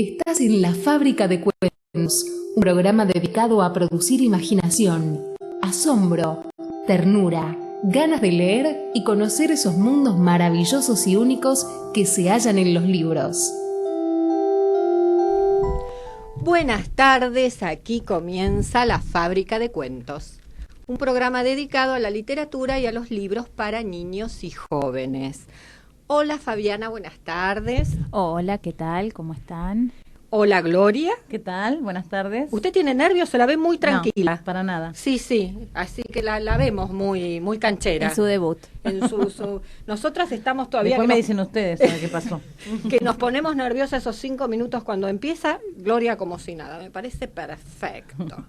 Estás en La Fábrica de Cuentos, un programa dedicado a producir imaginación, asombro, ternura, ganas de leer y conocer esos mundos maravillosos y únicos que se hallan en los libros. Buenas tardes, aquí comienza La Fábrica de Cuentos, un programa dedicado a la literatura y a los libros para niños y jóvenes. Hola Fabiana, buenas tardes. Hola, ¿qué tal? ¿Cómo están? Hola Gloria. ¿Qué tal? Buenas tardes. ¿Usted tiene nervios? Se la ve muy tranquila. No, para nada. Sí, así que la vemos muy canchera. En su debut. Nosotras estamos todavía... Después me dicen ustedes a ver qué pasó. Que nos ponemos nerviosas esos 5 minutos cuando empieza, Gloria como si nada. Me parece perfecto.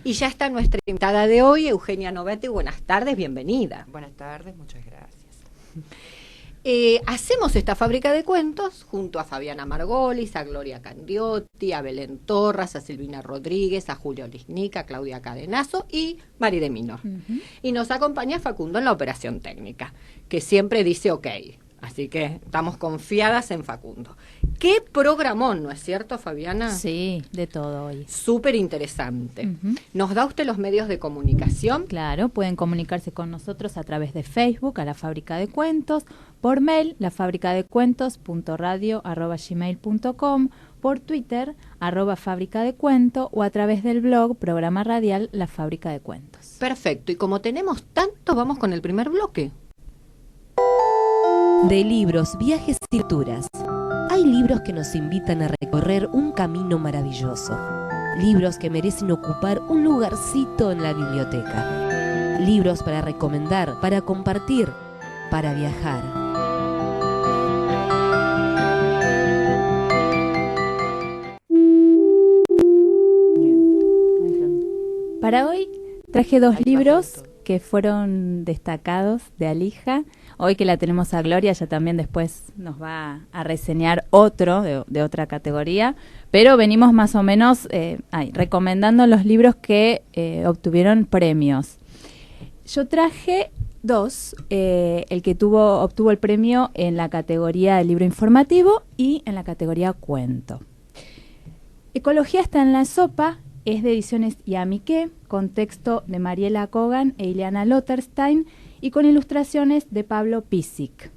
Y ya está nuestra invitada de hoy, Eugenia Novetti. Buenas tardes, bienvenida. Buenas tardes, muchas gracias. Hacemos esta Fábrica de Cuentos junto a Fabiana Margolis, a Gloria Candiotti, a Belén Torras, a Silvina Rodríguez, a Julio Lisnica, a Claudia Cadenazo y Mari de Minor. Y nos acompaña Facundo en la operación técnica, que siempre dice ok. Así que estamos confiadas en Facundo. ¡Qué programón!, ¿no es cierto, Fabiana? Sí, de todo hoy. Súper interesante. ¿Nos da usted los medios de comunicación? Claro, pueden comunicarse con nosotros a través de Facebook, a La Fábrica de Cuentos, por mail, lafabricadecuentos.radio@gmail.com, por Twitter, @fabricadecuento, o a través del blog, programa radial La Fábrica de Cuentos. Perfecto. Y como tenemos tanto, vamos con el primer bloque. De libros, viajes y lecturas. Hay libros que nos invitan a recorrer un camino maravilloso. Libros que merecen ocupar un lugarcito en la biblioteca. Libros para recomendar, para compartir, para viajar. Para hoy traje 2 libros que fueron destacados de Alija. Hoy que la tenemos a Gloria, ella también después nos va a reseñar otro de otra categoría, pero venimos más o menos recomendando los libros que obtuvieron premios. Yo traje 2, el que obtuvo el premio en la categoría de libro informativo y en la categoría cuento. Ecología está en la sopa, es de Ediciones Yamiqué, con texto de Mariela Kogan e Ileana Lotterstein y con ilustraciones de Pablo Pisic.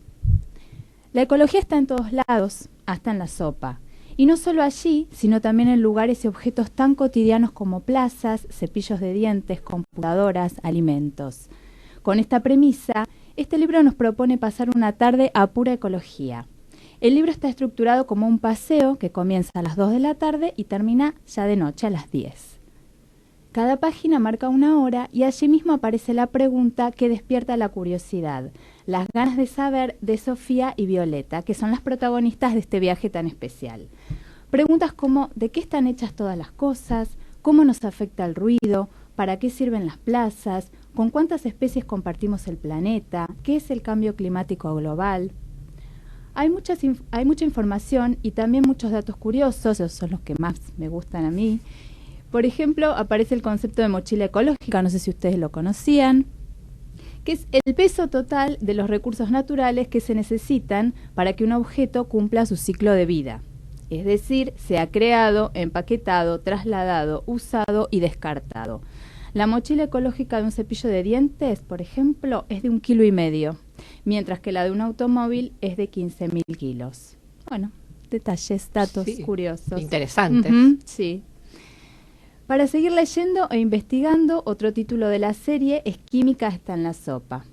La ecología está en todos lados, hasta en la sopa. Y no solo allí, sino también en lugares y objetos tan cotidianos como plazas, cepillos de dientes, computadoras, alimentos. Con esta premisa, este libro nos propone pasar una tarde a pura ecología. El libro está estructurado como un paseo que comienza a las 2 de la tarde y termina ya de noche a las 10. Cada página marca una hora y allí mismo aparece la pregunta que despierta la curiosidad, las ganas de saber de Sofía y Violeta, que son las protagonistas de este viaje tan especial. Preguntas como ¿de qué están hechas todas las cosas? ¿Cómo nos afecta el ruido? ¿Para qué sirven las plazas? ¿Con cuántas especies compartimos el planeta? ¿Qué es el cambio climático global? Hay mucha información y también muchos datos curiosos, esos son los que más me gustan a mí. Por ejemplo, aparece el concepto de mochila ecológica, no sé si ustedes lo conocían, que es el peso total de los recursos naturales que se necesitan para que un objeto cumpla su ciclo de vida. Es decir, sea creado, empaquetado, trasladado, usado y descartado. La mochila ecológica de un cepillo de dientes, por ejemplo, es de 1,5 kilos, mientras que la de un automóvil es de 15.000 kilos. Bueno, detalles, datos curiosos. Interesantes. Sí. Para seguir leyendo e investigando, otro título de la serie es Química está en la sopa.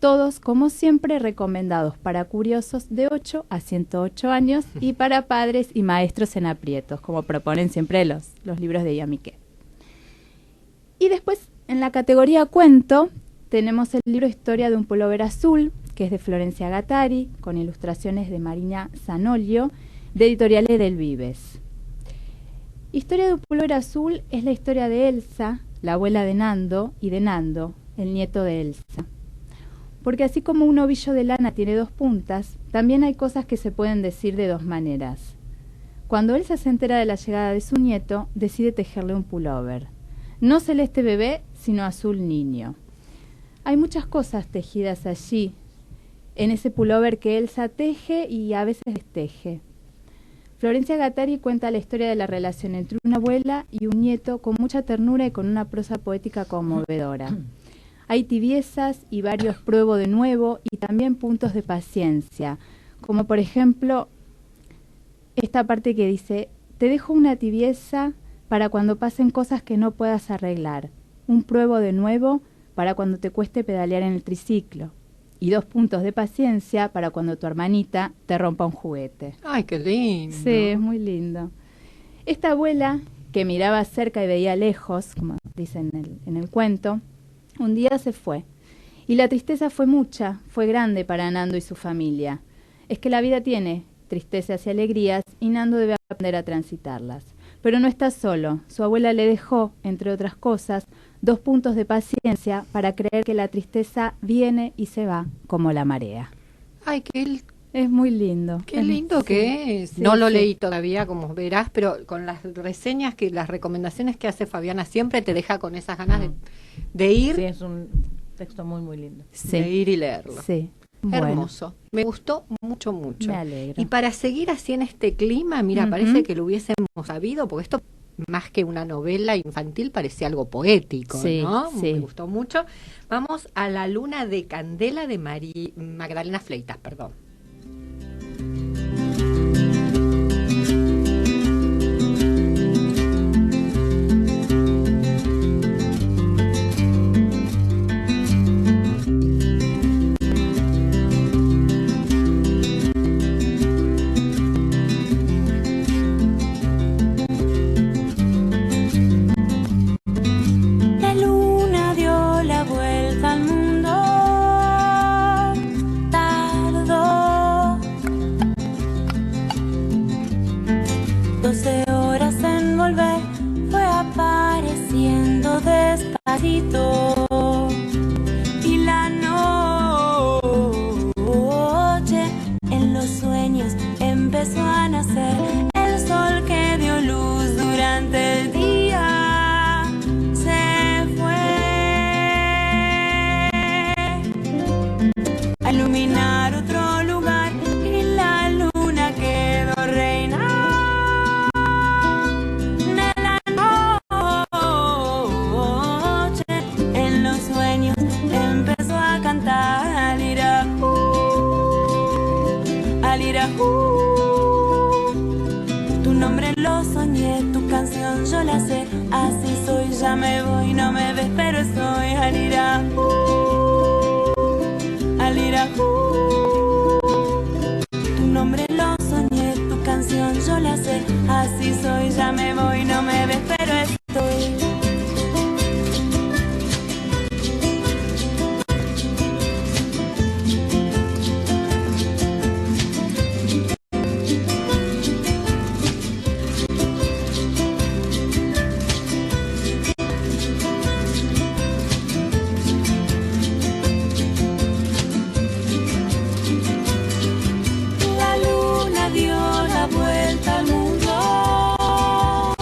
Todos, como siempre, recomendados para curiosos de 8 a 108 años y para padres y maestros en aprietos, como proponen siempre los libros de Yamiqué. Y después, en la categoría cuento, tenemos el libro Historia de un pullover azul, que es de Florencia Gattari, con ilustraciones de Marina Zanolio, de Editorial Edelvives. Historia de un pullover azul es la historia de Elsa, la abuela de Nando, y de Nando, el nieto de Elsa. Porque así como un ovillo de lana tiene 2 puntas, también hay cosas que se pueden decir de 2 maneras. Cuando Elsa se entera de la llegada de su nieto, decide tejerle un pullover. No celeste bebé, sino azul niño. Hay muchas cosas tejidas allí, en ese pullover que Elsa teje y a veces desteje. Florencia Gattari cuenta la historia de la relación entre una abuela y un nieto con mucha ternura y con una prosa poética conmovedora. Hay tibiezas y varios pruebo de nuevo y también puntos de paciencia, como por ejemplo esta parte que dice: te dejo una tibieza para cuando pasen cosas que no puedas arreglar, un pruebo de nuevo para cuando te cueste pedalear en el triciclo, y 2 puntos de paciencia para cuando tu hermanita te rompa un juguete. Ay, qué lindo. Sí, es muy lindo. Esta abuela, que miraba cerca y veía lejos, como dice en el cuento, un día se fue. Y la tristeza fue mucha, fue grande para Nando y su familia. Es que la vida tiene tristezas y alegrías y Nando debe aprender a transitarlas. Pero no está solo. Su abuela le dejó, entre otras cosas, 2 puntos de paciencia para creer que la tristeza viene y se va como la marea. Ay, es muy lindo. Qué lindo que es. Sí, no lo sí. leí todavía, como verás, pero con las reseñas, las recomendaciones que hace Fabiana siempre te deja con esas ganas de ir. Sí, es un texto muy, muy lindo. Sí. De ir y leerlo. Sí. Bueno. Hermoso. Me gustó mucho, mucho. Me alegro. Y para seguir así en este clima, mira, parece que lo hubiésemos sabido, porque esto, más que una novela infantil, parecía algo poético, Sí, ¿no? sí. Me gustó mucho. Vamos a La luna de candela de Magdalena Fleitas, perdón. La luna dio la vuelta al mundo, tardó 12 horas en volver, fue apareciendo despacito. Y la noche en los sueños empezó a nacer, el sol que dio luz durante el día se fue a iluminar otro lugar y la luna quedó reina de la noche. En los sueños empezó a cantar alirajú. Tu nombre lo soñé, tu canción yo la sé. Así soy, ya me voy, no me ves, pero soy alirajú, alirajú. Tu nombre lo soñé, tu canción yo la sé. Así soy, ya me voy, no me ves, pero estoy. La luna dio la vuelta al mundo,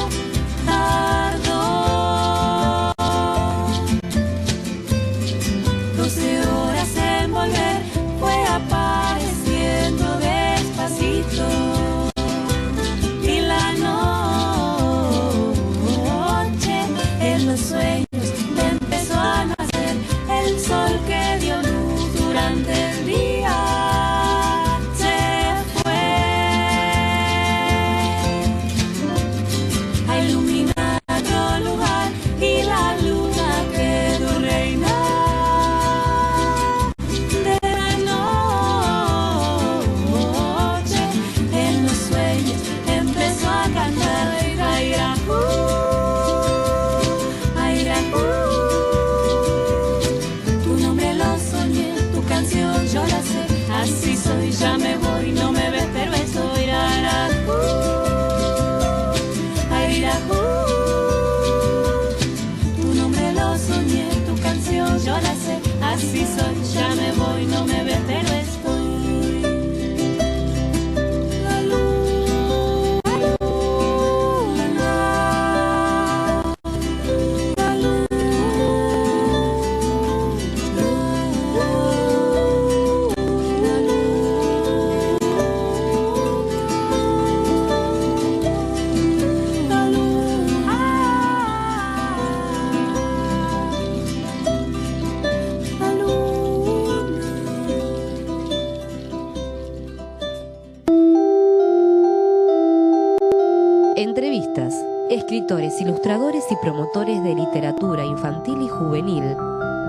Entrevistas. Escritores, ilustradores y promotores de literatura infantil y juvenil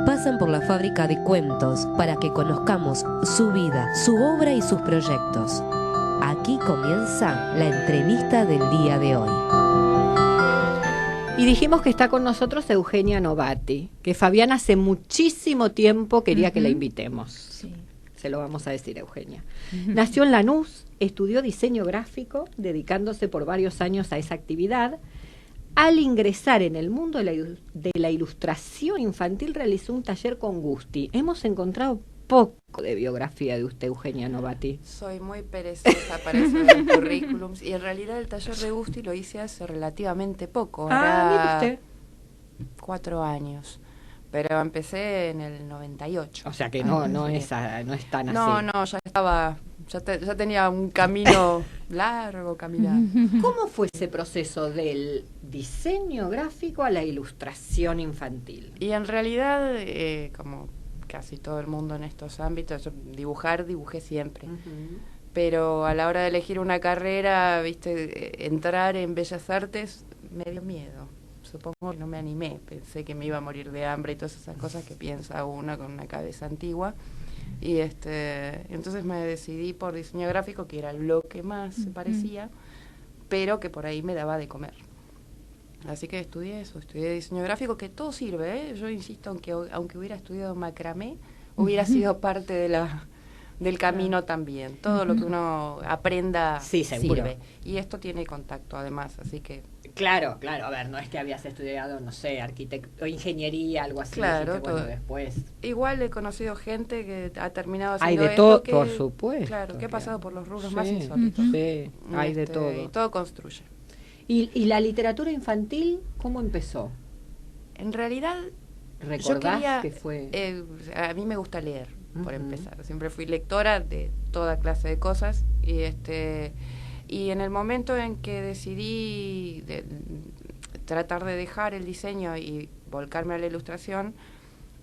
pasan por la fábrica de cuentos para que conozcamos su vida, su obra y sus proyectos. Aquí comienza la entrevista del día de hoy. Y dijimos que está con nosotros Eugenia Novati, que Fabián hace muchísimo tiempo quería que la invitemos. Sí. Se lo vamos a decir, Eugenia. Nació en Lanús, estudió diseño gráfico, dedicándose por varios años a esa actividad. Al ingresar en el mundo de la ilustración infantil, realizó un taller con Gusti. Hemos encontrado poco de biografía de usted, Eugenia Novati. Soy muy perezosa para eso de los currículums, y en realidad el taller de Gusti lo hice hace relativamente poco, mire usted. 4 años, pero empecé en el 98. O sea que no es tan así. No, ya estaba, ya tenía un camino largo caminar. ¿Cómo fue ese proceso del diseño gráfico a la ilustración infantil? Y en realidad, como casi todo el mundo en estos ámbitos, yo dibujé siempre. Pero a la hora de elegir una carrera, entrar en Bellas Artes me dio miedo. Supongo que no me animé, pensé que me iba a morir de hambre y todas esas cosas que piensa uno con una cabeza antigua. Y entonces me decidí por diseño gráfico, que era lo que más se parecía, pero que por ahí me daba de comer. Así que estudié diseño gráfico, que todo sirve, ¿eh? Yo insisto, aunque hubiera estudiado macramé, hubiera sido parte del camino también. Todo lo que uno aprenda sirve. Y esto tiene contacto además, así que... Claro, a ver, no es que habías estudiado, no sé, arquitecto, ingeniería, algo así. Claro, dijiste, bueno, después. Igual he conocido gente que ha terminado haciendo hay de todo, esto, por supuesto. Claro, que ha pasado por los rubros más insólitos. Sí, hay de todo. Y todo construye. ¿Y la literatura infantil cómo empezó? En realidad, ¿Recordás que fue? A mí me gusta leer, por empezar. Siempre fui lectora de toda clase de cosas y en el momento en que decidí tratar de dejar el diseño y volcarme a la ilustración,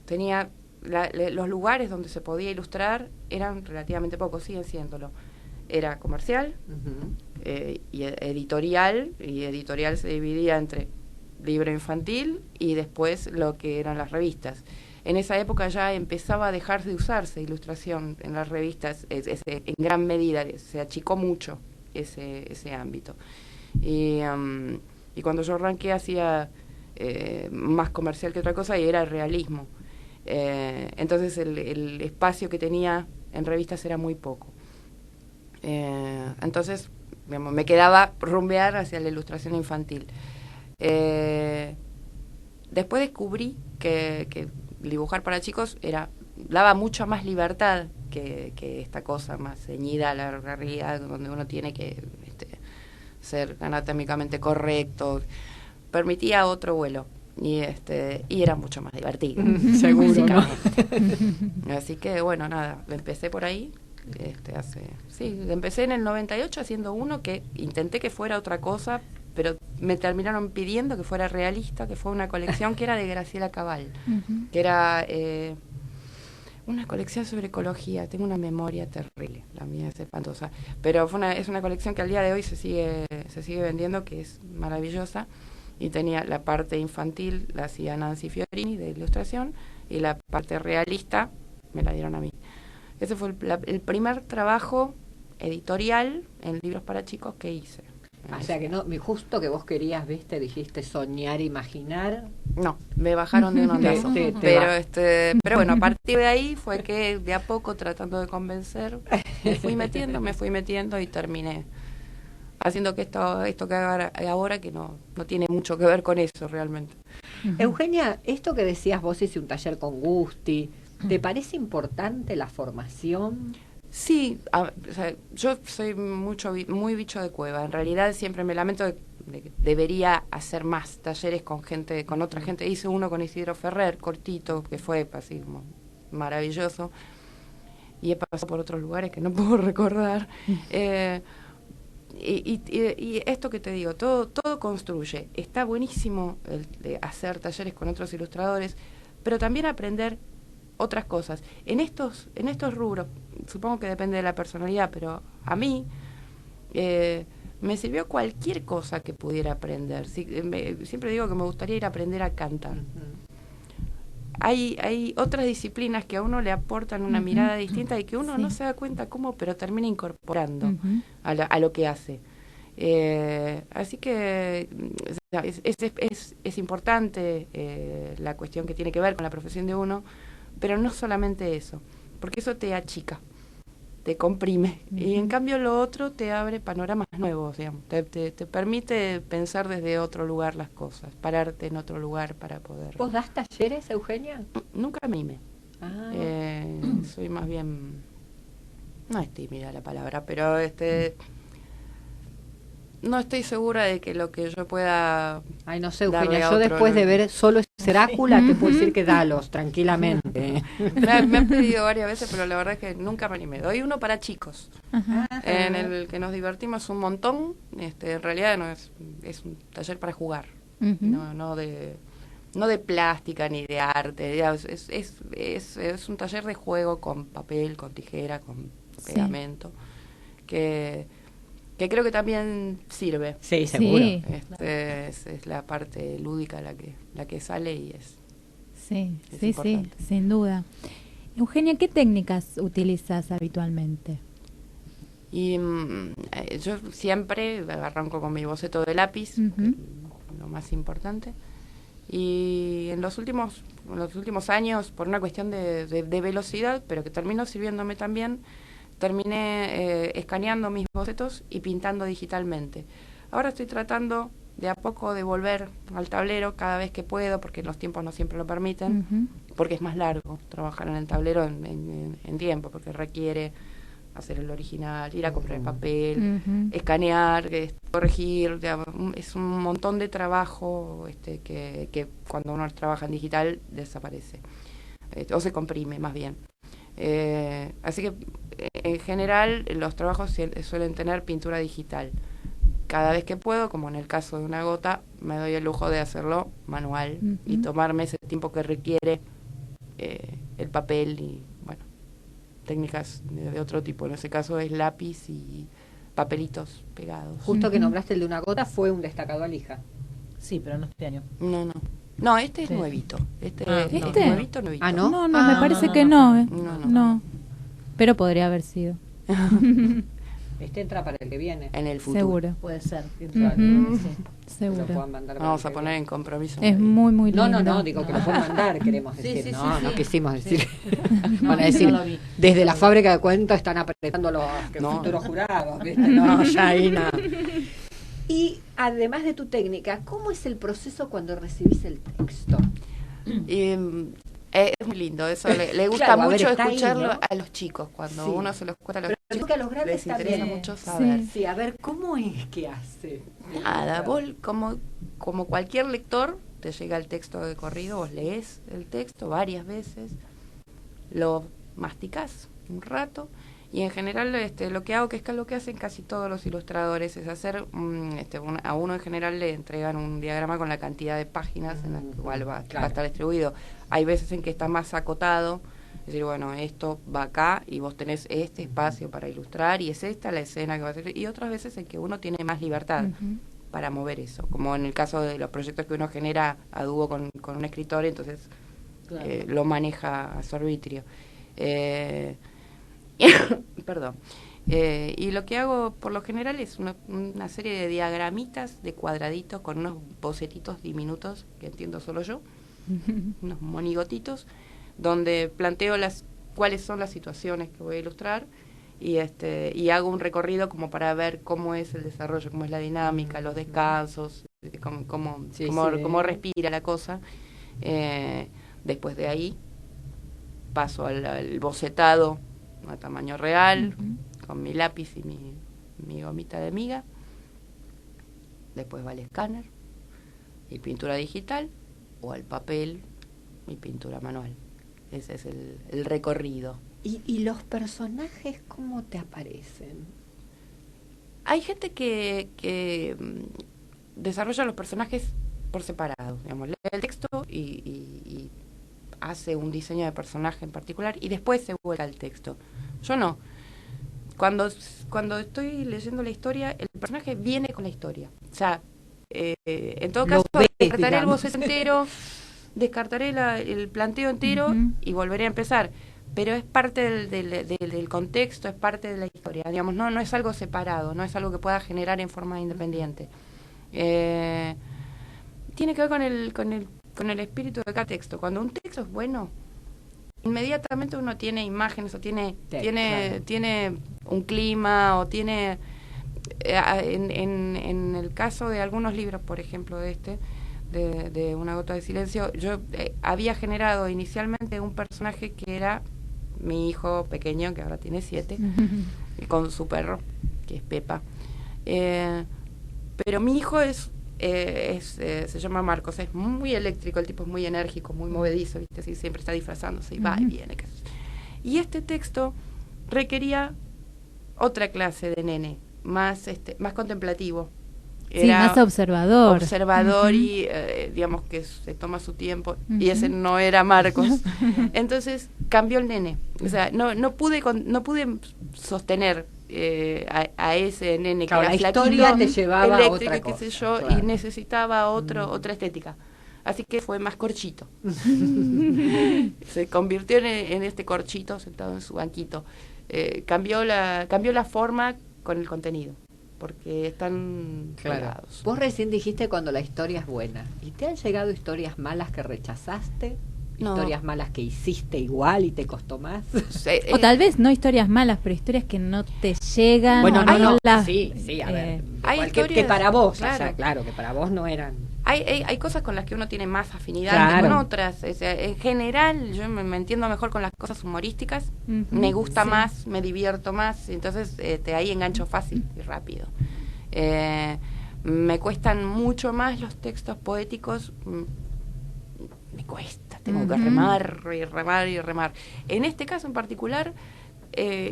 tenía los lugares donde se podía ilustrar eran relativamente pocos, siguen siéndolo. Era comercial y editorial, se dividía entre libro infantil y después lo que eran las revistas. En esa época ya empezaba a dejar de usarse ilustración en las revistas, en gran medida, se achicó mucho ese ámbito. Y cuando yo arranqué hacía más comercial que otra cosa, y era realismo. Entonces el espacio que tenía en revistas era muy poco. Entonces me quedaba rumbear hacia la ilustración infantil. Después descubrí que dibujar para chicos daba mucha más libertad que esta cosa más ceñida a la realidad, donde uno tiene que ser anatómicamente correcto. Permitía otro vuelo y era mucho más divertido. Seguro, ¿no? Así que bueno, nada, empecé por ahí. Empecé en el 98 haciendo uno que intenté que fuera otra cosa, pero me terminaron pidiendo que fuera realista, que fue una colección que era de Graciela Cabal, que era una colección sobre ecología. Tengo una memoria terrible, la mía es espantosa, pero es una colección que al día de hoy se sigue vendiendo, que es maravillosa, y tenía la parte infantil, la hacía Nancy Fiorini de ilustración, y la parte realista me la dieron a mí. Ese fue el primer trabajo editorial en libros para chicos que hice. O sea que no, justo que vos querías, dijiste soñar, imaginar. No, me bajaron de un ondazo. Pero bueno, a partir de ahí fue que de a poco, tratando de convencer, me fui metiendo y terminé haciendo que esto que hago ahora, que no tiene mucho que ver con eso realmente. Eugenia, esto que decías vos, hice un taller con Gusti, ¿te parece importante la formación? Sí, yo soy muy bicho de cueva. En realidad siempre me lamento de que debería hacer más talleres con otra gente. Hice uno con Isidro Ferrer, cortito, que fue así como maravilloso. Y he pasado por otros lugares que no puedo recordar. Y esto que te digo, todo construye. Está buenísimo hacer talleres con otros ilustradores, pero también aprender otras cosas. En estos rubros, supongo que depende de la personalidad, pero a mí me sirvió cualquier cosa que pudiera aprender. Siempre digo que me gustaría ir a aprender a cantar. Hay otras disciplinas que a uno le aportan una mirada distinta y que uno no se da cuenta cómo, pero termina incorporando a lo que hace. Así que es importante la cuestión que tiene que ver con la profesión de uno, pero no solamente eso, porque eso te achica, te comprime, y en cambio lo otro te abre panoramas nuevos, digamos, te permite pensar desde otro lugar las cosas, pararte en otro lugar para poder... ¿Vos das talleres, Eugenia? Nunca me animé. Soy más bien... No es tímida la palabra, pero no estoy segura de que lo que yo pueda... Ay, no sé, Eugenia, yo después de ver solo ese Drácula te puedo decir que dalos, tranquilamente. Me han pedido varias veces, pero la verdad es que nunca me animé. Doy uno para chicos, en el que nos divertimos un montón. En realidad no es un taller para jugar, no de plástica ni de arte. Es un taller de juego con papel, con tijera, con pegamento, que creo que también sirve. Sí, seguro. Sí. Es la parte lúdica la que sale y es Sí, sin duda. Eugenia, ¿qué técnicas utilizas habitualmente? Y yo siempre arranco con mi boceto de lápiz, lo más importante. Y en los últimos años, por una cuestión de velocidad, pero que terminó sirviéndome también, terminé escaneando mis bocetos y pintando digitalmente. Ahora estoy tratando de a poco de volver al tablero cada vez que puedo, porque los tiempos no siempre lo permiten, porque es más largo trabajar en el tablero en tiempo, porque requiere hacer el original, ir a comprar el papel, escanear, corregir, es un montón de trabajo que cuando uno trabaja en digital desaparece, o se comprime más bien. Así que en general los trabajos suelen tener pintura digital. Cada vez que puedo, como en el caso de una gota, me doy el lujo de hacerlo manual y tomarme ese tiempo que requiere el papel y, bueno, técnicas de otro tipo. En ese caso es lápiz y papelitos pegados. Justo que nombraste el de una gota, fue un destacado alija. Sí, pero no este año. No, este es nuevito. Este. Nuevito. Ah, ¿no? No, me parece que no. No. Pero podría haber sido. Este entra para el que viene. En el futuro. Seguro. Puede ser. Seguro. Vamos a poner en compromiso. Es muy, muy lindo. No, digo que lo pueden mandar, queremos decir. No quisimos decir. No, Van a decir, no lo vi. desde la fábrica de cuentos están apretando los futuros jurados. ¿Viste? No, ya ahí nada. Y además de tu técnica, ¿cómo es el proceso cuando recibís el texto? Es muy lindo, eso le gusta Claro, mucho está escucharlo ahí, ¿no? a los chicos, cuando Sí. uno se los cuenta a los Pero chicos, que a los grandes les interesa también. mucho saber. Sí, a ver, ¿cómo es que hace? Nada, vos como cualquier lector, te llega el texto de corrido, vos lees el texto varias veces, lo masticás un rato, y en general lo que hago, que es lo que hacen casi todos los ilustradores, es hacer, a uno en general le entregan un diagrama con la cantidad de páginas en las cual va a estar distribuido. Hay veces en que está más acotado, es decir, bueno, esto va acá y vos tenés este espacio para ilustrar y es esta la escena que va a hacer, y otras veces en que uno tiene más libertad para mover eso, como en el caso de los proyectos que uno genera a dúo con un escritor, entonces lo maneja a su arbitrio. Perdón. Y lo que hago por lo general es una serie de diagramitas de cuadraditos con unos bocetitos diminutos que entiendo solo yo, unos monigotitos, donde planteo cuáles son las situaciones que voy a ilustrar y hago un recorrido como para ver cómo es el desarrollo, cómo es la dinámica, los descansos, cómo respira la cosa. Después de ahí paso al bocetado a tamaño real, con mi lápiz y mi gomita de miga. Después va al escáner y pintura digital, o al papel y pintura manual. Ese es el recorrido. ¿Y los personajes cómo te aparecen? Hay gente que desarrolla los personajes por separado, digamos, lee el texto y hace un diseño de personaje en particular y después se vuelve al texto. Yo no. cuando estoy leyendo la historia, el personaje viene con la historia. O sea, en todo Lo caso, ves, descartaré el digamos. boceto entero, descartaré el planteo entero y volveré a empezar. Pero es parte del contexto, es parte de la historia. Digamos, no es algo separado, no es algo que pueda generar en forma independiente. Tiene que ver con el espíritu de cada texto. Cuando un texto es bueno, inmediatamente uno tiene imágenes o tiene un clima o tiene en el caso de algunos libros, por ejemplo de Una gota de silencio, yo había generado inicialmente un personaje que era mi hijo pequeño, que ahora tiene 7, con su perro, que es Pepa, pero mi hijo se llama Marcos, es muy eléctrico, el tipo es muy enérgico, muy movedizo, ¿viste? Así, siempre está disfrazándose y va y viene. Y este texto requería otra clase de nene, más contemplativo. Sí, más observador. Y digamos que se toma su tiempo, y ese no era Marcos. Entonces cambió el nene. O sea, no pude sostener a ese nene, claro, que era la historia flaquito, te llevaba a eléctrico, otra qué cosa, sé yo, claro. y necesitaba otra estética. Así que fue más corchito. Se convirtió en este corchito sentado en su banquito. Cambió la forma con el contenido, porque están pegados. Vos recién dijiste cuando la historia es buena. ¿Y te han llegado historias malas que rechazaste? No. ¿Historias malas que hiciste igual y te costó más? O tal vez no historias malas, pero historias que no te llegan. Bueno, o no. las- Sí, a ver. hay igual historias, que para vos, claro. o sea, claro, que para vos no eran... Hay cosas con las que uno tiene más afinidad Claro. que con otras. O sea, en general, yo me entiendo mejor con las cosas humorísticas. Ujú, Me gusta sí. más, me divierto más. Entonces, ahí engancho fácil y rápido. Me cuestan mucho más los textos poéticos. Me cuesta, tengo que remar y remar y remar. En este caso en particular,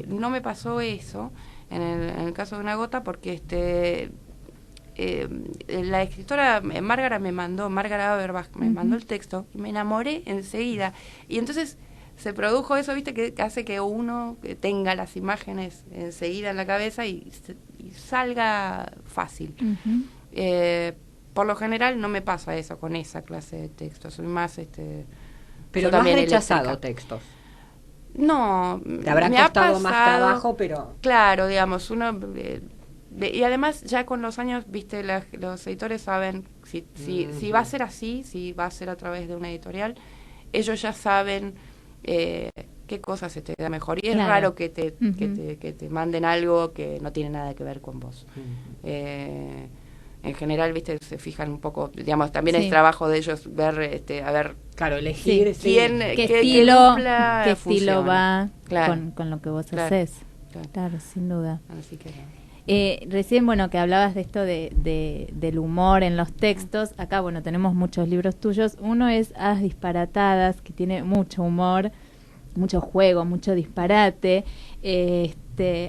no me pasó eso. En el caso de Una gota, porque la escritora Margaret Averbach me mandó el texto y me enamoré enseguida, y entonces se produjo eso, viste, que hace que uno tenga las imágenes enseguida en la cabeza y salga fácil. Por lo general no me pasa eso con esa clase de textos, soy más Pero yo no has también rechazado eléctrica. textos. No, Te habrá me ha costado más pasado, trabajo, pero... claro, digamos, uno y además ya con los años, viste, los editores saben si va a ser así, si va a ser a través de una editorial, ellos ya saben qué cosas se te da mejor, y es Claro. raro que te manden algo que no tiene nada que ver con vos. En general, viste, se fijan un poco, digamos, también Sí. es trabajo de ellos ver, a ver Claro, elegir... sí. quién, ¿Qué qué estilo, dupla qué estilo funciona. va Claro. con lo que vos Claro. haces? Claro. Claro, sin duda. Así que Recién, bueno, que hablabas de esto del humor en los textos. Acá, bueno, tenemos muchos libros tuyos. Uno es Hadas disparatadas, que tiene mucho humor, mucho juego, mucho disparate.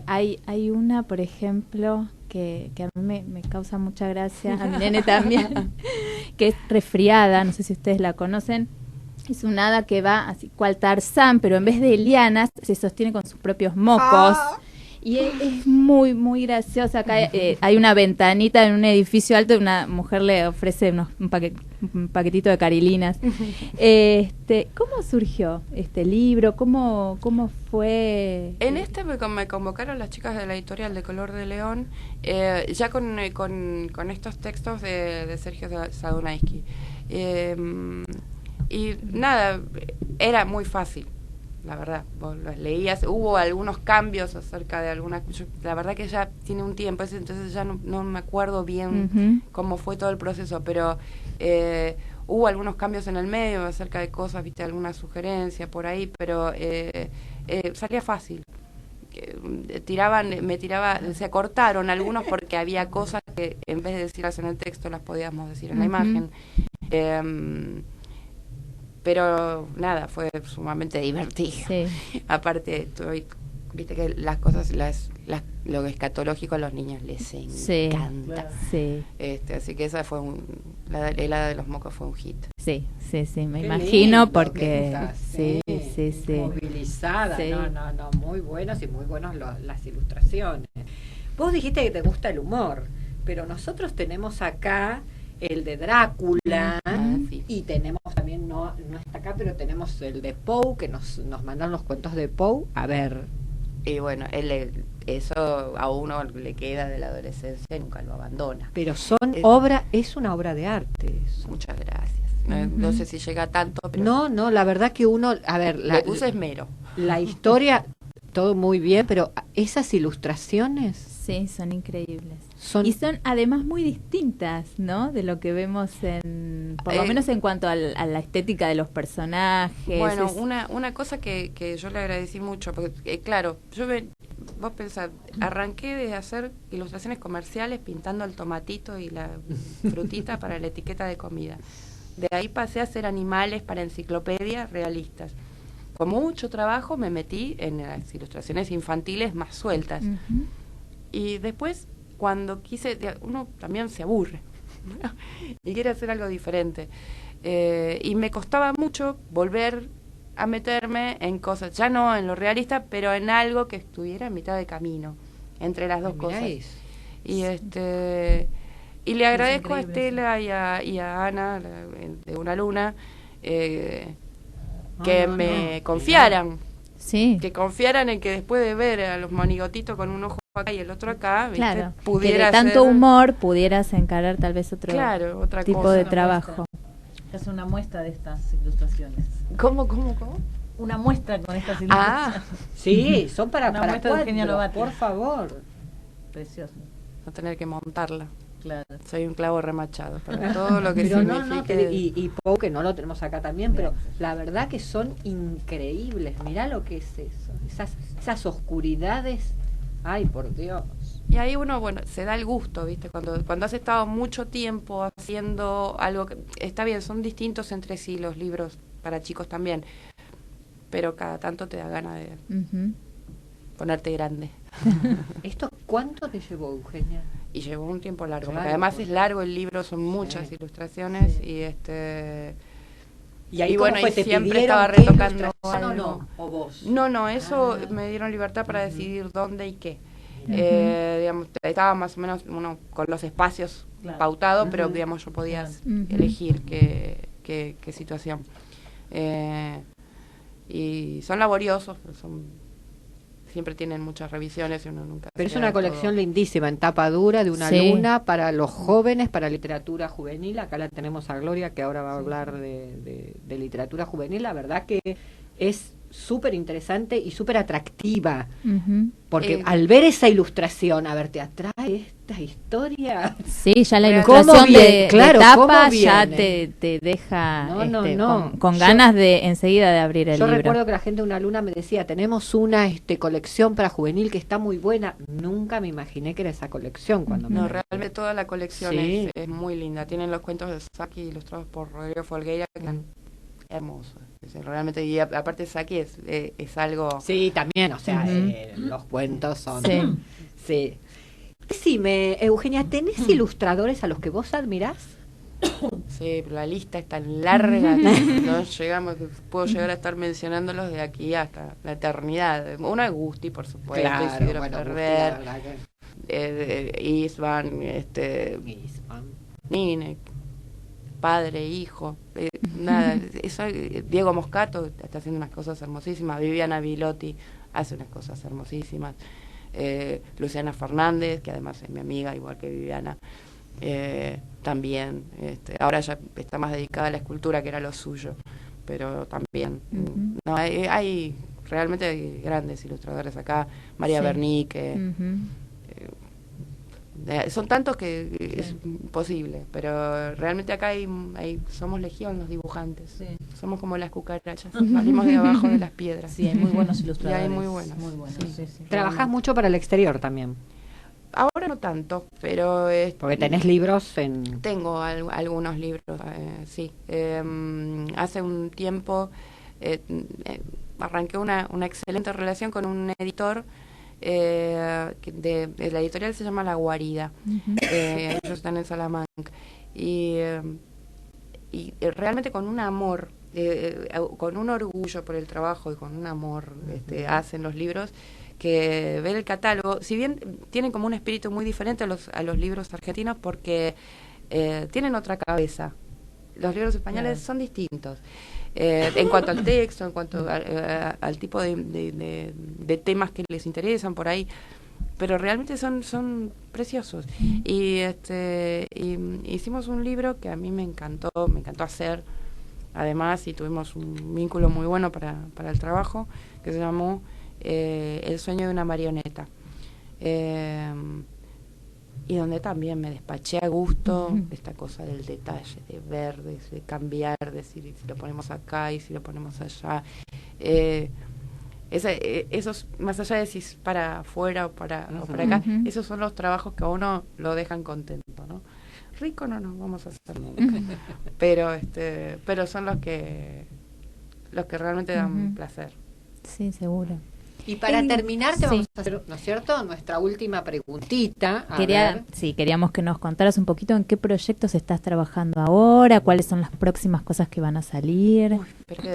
Hay una, por ejemplo, que a mí me causa mucha gracia, a mi nene también, que es Resfriada, no sé si ustedes la conocen. Es un hada que va así cual Tarzán, pero en vez de lianas se sostiene con sus propios mocos. Y es muy, muy graciosa. Acá hay una ventanita en un edificio alto y una mujer le ofrece un paquetito de carilinas. ¿Cómo surgió este libro? ¿Cómo fue? en me convocaron las chicas de la editorial de Color de León, ya con estos textos de Sergio Sadunaiski. Y nada, era muy fácil. La verdad, vos los leías, hubo algunos cambios acerca de algunas... La verdad que ya tiene un tiempo, entonces ya no me acuerdo bien cómo fue todo el proceso, pero hubo algunos cambios en el medio acerca de cosas, viste, alguna sugerencia por ahí, pero salía fácil. Se cortaron algunos porque había cosas que en vez de decirlas en el texto las podíamos decir en la imagen. Pero nada, fue sumamente divertido. Sí. Aparte, viste que las cosas, lo escatológico a los niños les encanta. Sí. Así que esa fue el hada de los mocos fue un hit. Sí, me Qué imagino lindo que porque estás, sí. movilizada. avanzada. Sí. No, muy buenos y muy buenos las ilustraciones. Vos dijiste que te gusta el humor, pero nosotros tenemos acá el de Drácula Sí. y tenemos también, no está acá, pero tenemos el de Poe, que nos mandaron los cuentos de Poe. A ver, Y bueno, eso a uno le queda de la adolescencia y nunca lo abandona. pero es una obra de arte. eso. Muchas gracias. No sé si llega tanto, pero No, la verdad que uno, a ver, le puse esmero. la historia, todo muy bien, pero esas ilustraciones Sí, son increíbles. son... Y son además muy distintas, ¿no? De lo que vemos por lo menos en cuanto a la estética de los personajes. Bueno, Es- una cosa que yo le agradecí mucho, porque claro, vos pensás, arranqué de hacer ilustraciones comerciales pintando el tomatito y la frutita para la etiqueta de comida. De ahí pasé a hacer animales para enciclopedias realistas. Con mucho trabajo me metí en las ilustraciones infantiles más sueltas. Ujú. Y después, cuando uno también se aburre y quiere hacer algo diferente. Y me costaba mucho volver a meterme en cosas, ya no en lo realista, pero en algo que estuviera en mitad de camino, entre las dos cosas. Y le agradezco a increíble, Estela y a Ana, de Una Luna, que me confiaran. Sí. Que confiaran en que después de ver a los monigotitos con un ojo acá y el otro acá, ¿viste? Claro, pudiera que de tanto ser- humor pudieras encarar tal vez otro Claro, otra tipo cosa. de Una trabajo. Es una muestra de estas ilustraciones. ¿Cómo? Una muestra con estas ilustraciones. Ah, Sí, son para Una muestra de Eugenia cuadros, Lobato. por favor. Precioso. no tener que montarla. Claro. Soy un clavo remachado. Para todo lo que Pero signifique. y Poe, que no lo tenemos acá también, pero Gracias. la verdad que son increíbles. Mirá lo que es eso. Esas oscuridades. Ay, por Dios. Y ahí uno, bueno, se da el gusto, ¿viste? Cuando has estado mucho tiempo haciendo algo que está bien, son distintos entre sí los libros para chicos también, pero cada tanto te da ganas de Ujú. ponerte grande. ¿Esto cuánto te llevó, Eugenia? Y llevó un tiempo largo, Claro, porque además pues. es largo el libro, son muchas ilustraciones Sí. y ahí y cómo bueno, fue? y ¿Te siempre pidieron estaba qué retocando ilustración algo. o no? ¿O vos? No, eso Ah. me dieron libertad para decidir dónde y qué. Ujú. Digamos, estaba más o menos uno con los espacios Claro. pautados, pero Ujú. digamos yo podía Ujú. elegir qué situación. Y son laboriosos, pero siempre tienen muchas revisiones y uno nunca... Pero es se una da colección todo. lindísima, en tapa dura, de Una Sí. Luna, para los jóvenes, para literatura juvenil. Acá la tenemos a Gloria, que ahora va a hablar de literatura juvenil. La verdad que es súper interesante y súper atractiva, Ujú. porque al ver esa ilustración, a ver, te atrae esta historia. Sí, ya la ¿Cómo ilustración viene? de Claro, tapa ¿cómo ya viene? te deja No. con Yo- ganas de enseguida de abrir el Yo libro. recuerdo que la gente de Una Luna me decía, tenemos una colección para juvenil que está muy buena. Nunca me imaginé que era esa colección cuando me No, la- realmente toda la colección Sí. es muy linda. Tienen los cuentos de Saki ilustrados por Rodrigo Folgueira, que están hermosos. Realmente, y aparte Saki es algo... Sí, también, o sea, Ujú. los cuentos son... Sí. Sí. Decime, Eugenia, ¿tenés ilustradores a los que vos admirás? Sí, pero la lista es tan larga que no llegamos, puedo llegar a estar mencionándolos de aquí hasta la eternidad. Uno es Gusti, por supuesto, Isidro bueno, Gusti, Ferrer, la verdad que- Isvan, Isman. Nine, padre, hijo, nada, eso, Diego Moscato está haciendo unas cosas hermosísimas, Viviana Bilotti hace unas cosas hermosísimas, Luciana Fernández, que además es mi amiga, igual que Viviana, también, ahora ya está más dedicada a la escultura, que era lo suyo, pero también, Ujú. no, hay realmente hay grandes ilustradores acá, María Sí. Bernique, Ujú. son tantos que es imposible, pero realmente acá somos legión los dibujantes. Sí. Somos como las cucarachas, salimos de abajo de las piedras. Sí, hay muy buenos ilustradores. Y hay muy buenos. Muy buenos, sí, sí. Trabajás mucho para el exterior también, Ahora no tanto, pero porque tenés libros en... tengo algunos libros, sí. Hace un tiempo arranqué una excelente relación con un editor de la editorial, se llama La Guarida. Ujú. Ellos están en Salamanca y realmente con un amor con un orgullo por el trabajo y con un amor hacen los libros, que ver el catálogo, si bien tienen como un espíritu muy diferente a los libros argentinos, porque tienen otra cabeza. Los libros españoles son distintos. En cuanto al texto, en cuanto al tipo de temas que les interesan por ahí, pero realmente son preciosos. Y hicimos un libro que a mí me encantó hacer, además, y tuvimos un vínculo muy bueno para el trabajo, que se llamó El sueño de una marioneta. Y donde también me despaché a gusto de esta cosa del detalle, de ver, de cambiar, de decir si lo ponemos acá y si lo ponemos allá. Esos, más allá de si es para afuera o para acá, esos son los trabajos que a uno lo dejan contento, ¿no? Rico no nos vamos a hacer nunca, pero son los que realmente dan placer. Sí, seguro. Y para terminar, te sí. vamos a hacer, ¿no es cierto?, nuestra última preguntita. Queríamos que nos contaras un poquito en qué proyectos estás trabajando ahora, cuáles son las próximas cosas que van a salir,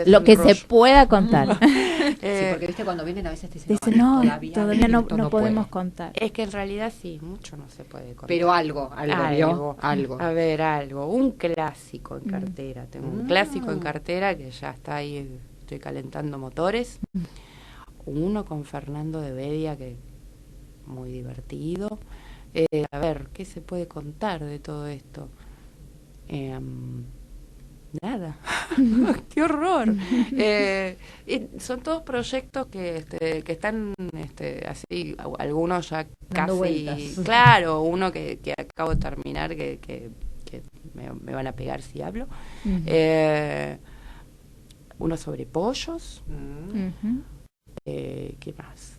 lo que se pueda contar. Sí, porque viste cuando vienen a veces te dicen, no, todavía no puedo. podemos contar. Es que en realidad sí, mucho no se puede contar. Pero algo. A ver, algo. Un clásico en cartera. Tengo un clásico en cartera que ya está ahí, estoy calentando motores. Uno con Fernando de Bedia, que muy divertido. A ver, ¿qué se puede contar de todo esto? Nada. ¡Qué horror! Son todos proyectos que están así, algunos ya dando casi... vueltas. Claro, uno que acabo de terminar, que me van a pegar si hablo. Uno sobre pollos. ¿Qué más?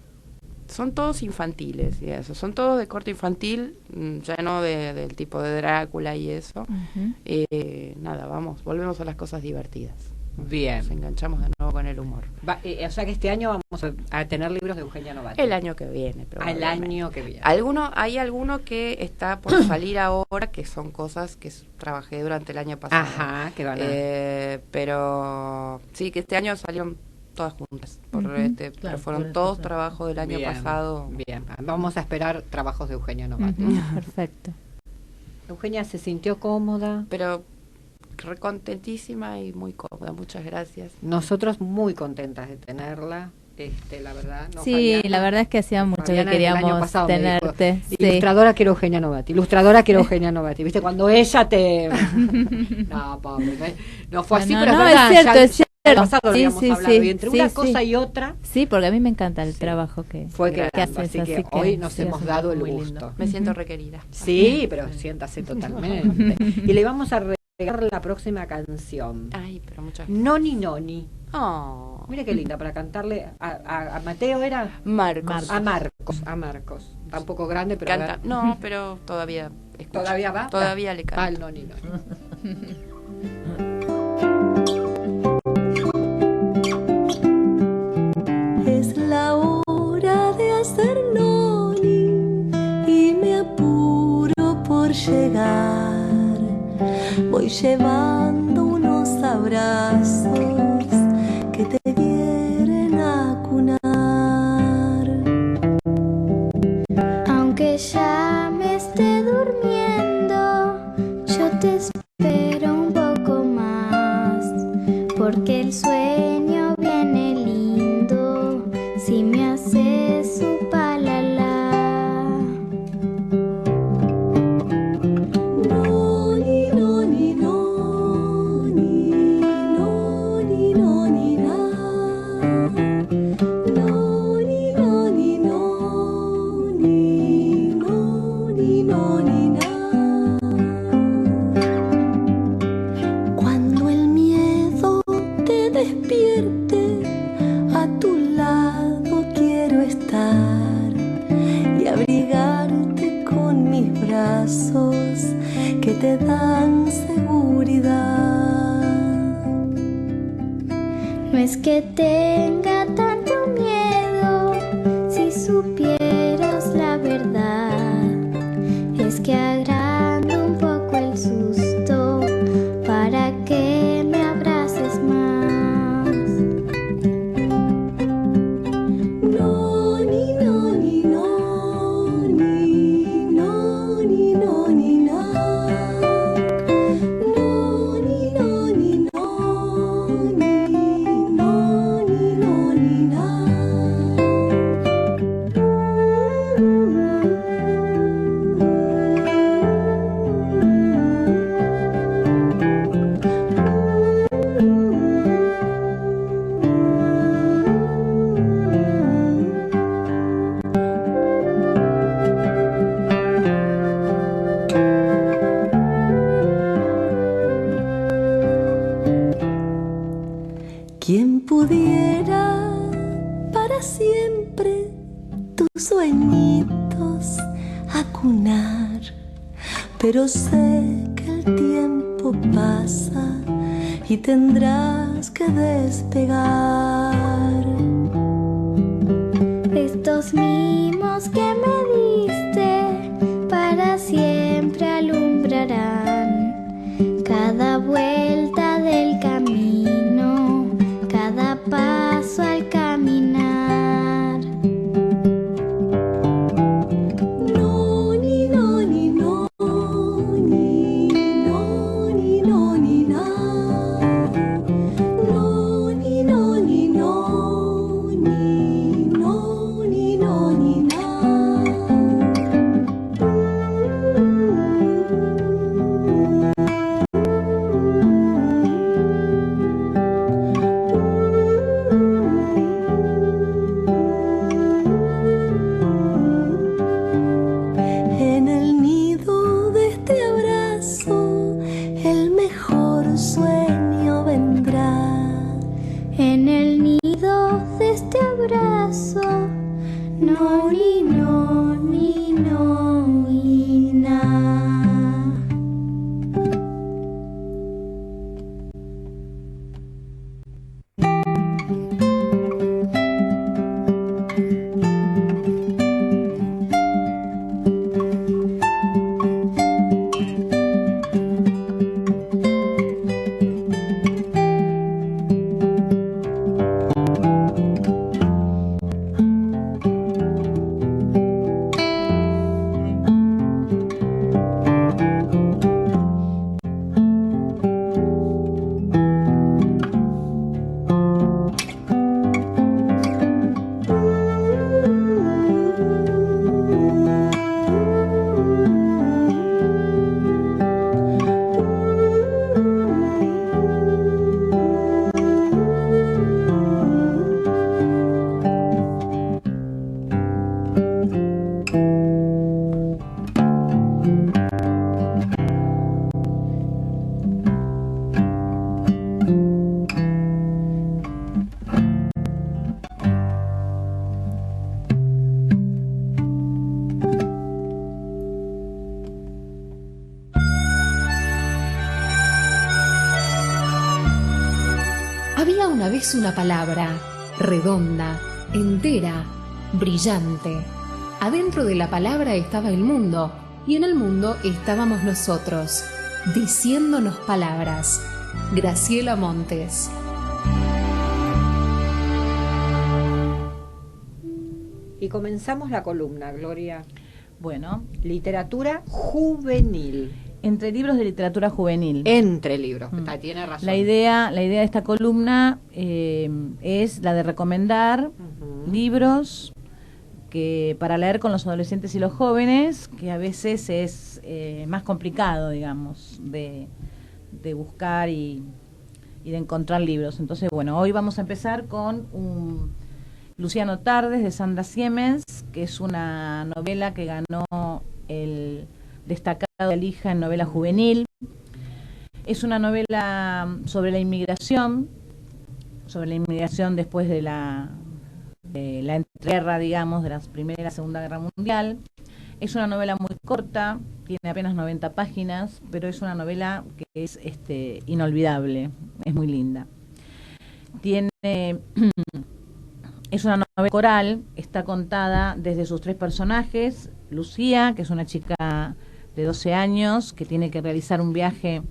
Son todos infantiles y eso, son todos de corte infantil, ya no del tipo de Drácula y eso. Nada, volvemos a las cosas divertidas. Bien. Nos enganchamos de nuevo con el humor. O sea que este año vamos a tener libros de Eugenia Novati. El año que viene, El año que viene. Hay alguno que está por salir ahora, que son cosas que trabajé durante el año pasado. Ajá, que van pero sí, que este año salieron todas juntas, pero fueron todos trabajos del año pasado. Bien, vamos a esperar trabajos de Eugenia Novati. Perfecto. Eugenia se sintió cómoda, pero recontentísima y muy cómoda. Muchas gracias. Nosotros muy contentas de tenerla. La verdad. No, Sí, Fabiana, la verdad es que hacía mucho Fabiana que el año queríamos pasado me tenerte. dijo, Sí. ilustradora quiero Eugenia Novati, ilustradora quiero Eugenia Novati. ¿Viste? Cuando ella te... No, pobre, no fue así, pero no, verdad, es cierto, es cierto. el pasado lo Sí, habíamos sí, hablado, sí, y entre sí, una sí. cosa y otra Sí, porque a mí me encanta el trabajo que fue que quedando, haces, así que hoy nos sí, hemos haces dado el muy gusto. lindo. Me siento requerida. Sí, pero siéntase totalmente. Y le vamos a regalar la próxima canción. Ay, pero muchas gracias. Noni Noni. Oh, Mira qué linda, para cantarle a Mateo era... Marcos. A Marcos. Está un poco grande, pero... Canta. No, pero todavía escucha. ¿Todavía va? Todavía le canta. Va el Noni Noni. Es la hora de hacer noni y me apuro por llegar. Voy llevando unos abrazos que te quieren acunar. Aunque ya me esté durmiendo, yo te espero un poco más, porque el sueño viene lindo si me haces su palala. Noni, noni, noni, noni, noni, na. Noni, noni, noni, noni, noni, na. Cuando el miedo te despierte, a tu lado quiero estar y abrigarte con mis brazos que te dan seguridad. No es que tenga tanto miedo, si supieras la verdad, es que agrando un poco el susto para que me abraces más. sueñitos a cunar, pero sé que el tiempo pasa y tendrás que despegar. Estos mimos que me diste para siempre alumbrarán cada vuelta del camino, cada paso al caminar. No, ni no, ni no, ni no, ni no, ni na. No, ni no, ni no, ni no, ni no, ni na. En el nido de este abrazo, el mejor sueño vendrá. En el nido de este abrazo, no, ni no, ni no, ni na. Había una vez una palabra, redonda, entera, brillante. Adentro de la palabra estaba el mundo, y en el mundo estábamos nosotros, diciéndonos palabras. Graciela Montes. Y comenzamos la columna, Gloria. Bueno, Literatura juvenil. entre libros de literatura juvenil. Entre libros, tiene razón. La idea de esta columna es la de recomendar libros que para leer con los adolescentes y los jóvenes, que a veces es más complicado, digamos, de buscar y de encontrar libros. Entonces, bueno, hoy vamos a empezar con Luciano Tardes, de Sandra Siemens, que es una novela que ganó el destacado de Alija en novela juvenil. Es una novela sobre la inmigración después de la entreguerra, digamos, de la Primera y la Segunda Guerra Mundial. Es una novela muy corta, tiene apenas 90 páginas, pero es una novela que es inolvidable, es muy linda. Es una novela coral, está contada desde sus tres personajes. Lucía, que es una chica de 12 años que tiene que realizar un viaje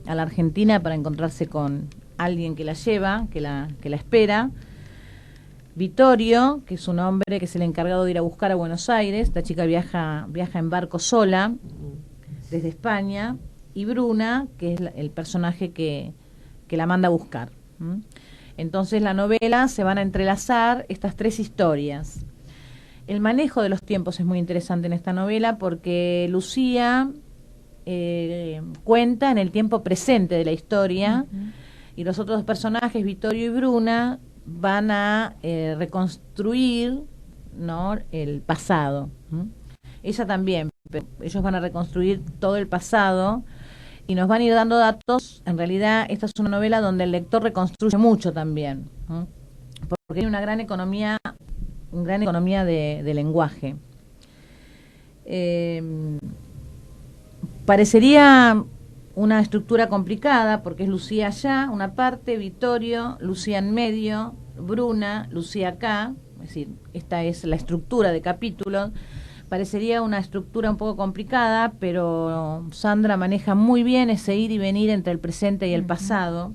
a la Argentina para encontrarse con alguien que la lleva, que la espera. Vittorio, que es un hombre que es el encargado de ir a buscar a Buenos Aires. Esta chica viaja en barco sola desde España. Y Bruna, que es el personaje que la manda a buscar. Entonces la novela se van a entrelazar estas tres historias. El manejo de los tiempos es muy interesante en esta novela porque Lucía cuenta en el tiempo presente de la historia y los otros dos personajes, Vittorio y Bruna, van a reconstruir, ¿no?, el pasado. Ella también, pero ellos van a reconstruir todo el pasado y nos van a ir dando datos. En realidad esta es una novela donde el lector reconstruye mucho también, porque hay una gran economía gran economía de lenguaje. Parecería una estructura complicada porque es Lucía allá, una parte, Vittorio, Lucía en medio, Bruna, Lucía acá, es decir, esta es la estructura de capítulos. Parecería una estructura un poco complicada, pero Sandra maneja muy bien ese ir y venir entre el presente y el pasado.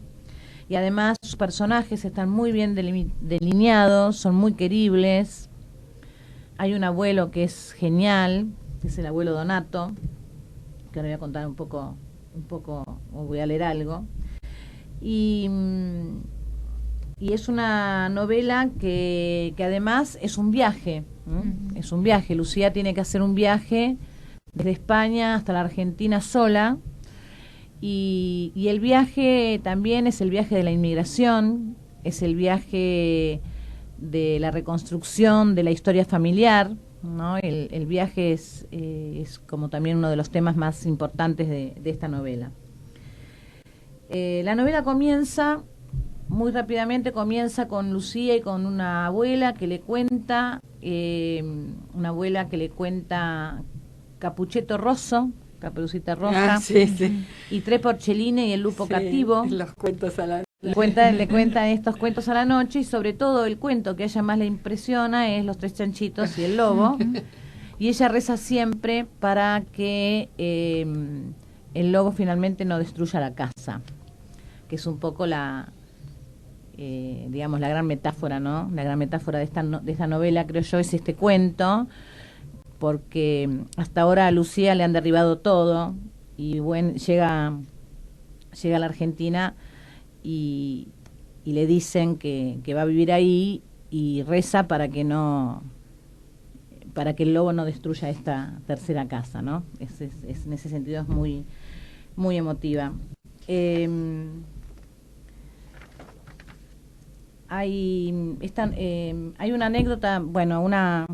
Y además sus personajes están muy bien delineados, son muy queribles. Hay un abuelo que es genial, que es el abuelo Donato, que ahora voy a contar un poco, o voy a leer algo. Y es una novela que además es un viaje. Es un viaje. Lucía tiene que hacer un viaje desde España hasta la Argentina sola. Y el viaje también es el viaje de la inmigración, es el viaje de la reconstrucción de la historia familiar, ¿no? El viaje es como también uno de los temas más importantes de esta novela. La novela comienza, muy rápidamente comienza con Lucía y con una abuela que le cuenta, Capuchetto Rosso, Caperucita Roja, y Tre Porcellini y el lupo cativo. Los cuentos a la le cuenta estos cuentos a la noche, y sobre todo el cuento que a ella más le impresiona es Los tres chanchitos y el lobo. Y ella reza siempre para que el lobo finalmente no destruya la casa, que es un poco digamos, la gran metáfora, ¿no? La gran metáfora de esta novela, creo yo, es este cuento, porque hasta ahora a Lucía le han derribado todo, y bueno, llega a la Argentina y le dicen que va a vivir ahí, y reza para que el lobo no destruya esta tercera casa, ¿no? En ese sentido es muy, muy emotiva. Hay una anécdota, bueno, una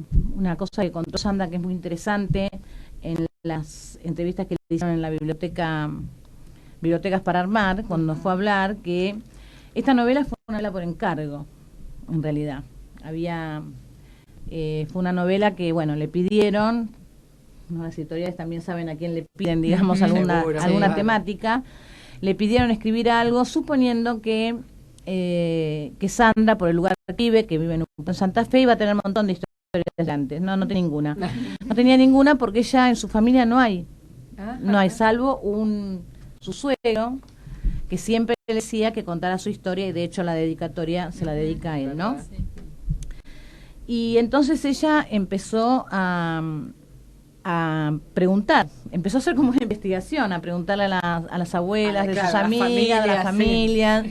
cosa que contó Sandra que es muy interesante en las entrevistas que le hicieron en la Bibliotecas para Armar, cuando fue a hablar, que esta novela fue una novela por encargo, en realidad. Fue una novela que, bueno, le pidieron, las editoriales también saben a quién le piden, digamos, alguna temática, le pidieron escribir algo, suponiendo que Sandra, por el lugar que vive en Santa Fe, iba a tener un montón de historias antes. No tenía ninguna. No tenía ninguna porque ella en su familia no hay, salvo su suegro, que siempre le decía que contara su historia, y de hecho la dedicatoria se la dedica a él, ¿no? Y entonces ella empezó a preguntar, empezó a hacer como una investigación, a preguntarle a las abuelas de sus amigas, de las familias,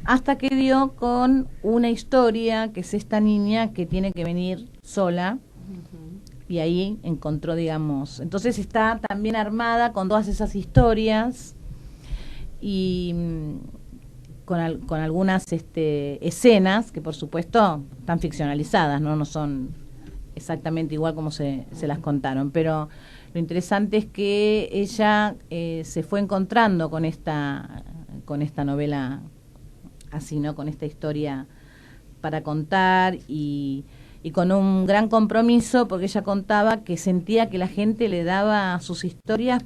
hasta que dio con una historia, que es esta niña que tiene que venir sola, y ahí encontró, digamos, entonces está también armada con todas esas historias, y con algunas escenas que por supuesto están ficcionalizadas, no son exactamente igual como se las contaron, pero lo interesante es que ella se fue encontrando con esta novela así, ¿no? Con esta historia para contar, y con un gran compromiso, porque ella contaba que sentía que la gente le daba sus historias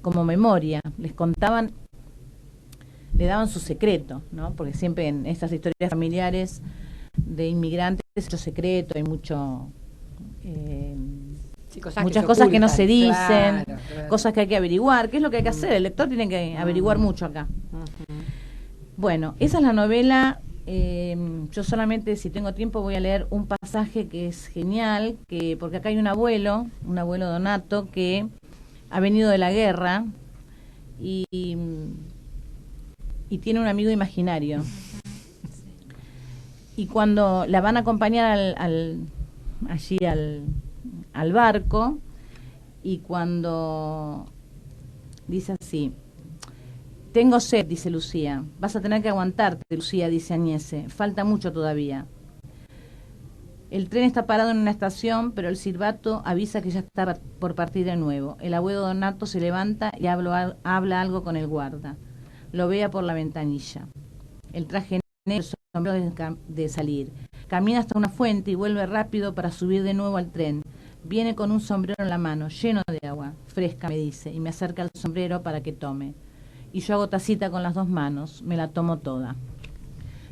como memoria, le daban su secreto, ¿no? Porque siempre en estas historias familiares de inmigrantes hay mucho secreto, hay muchas cosas que no se dicen, cosas que hay que averiguar. ¿Qué es lo que hay que hacer? El lector tiene que averiguar mucho acá. Bueno, esa es la novela. Yo solamente, si tengo tiempo, voy a leer un pasaje que es genial, porque acá hay un abuelo Donato, que ha venido de la guerra y tiene un amigo imaginario. Y cuando la van a acompañar allí al barco, y cuando dice así: tengo sed, dice Lucía. Vas a tener que aguantarte, Lucía, dice Agnese. Falta mucho todavía. El tren está parado en una estación, pero el silbato avisa que ya está por partir de nuevo. El abuelo Donato se levanta y habla algo con el guarda. Lo vea por la ventanilla. El traje negro sombrero de salir. Camina hasta una fuente y vuelve rápido para subir de nuevo al tren. Viene con un sombrero en la mano, lleno de agua, fresca, me dice, y me acerca el sombrero para que tome. Y yo hago tacita con las dos manos, me la tomo toda.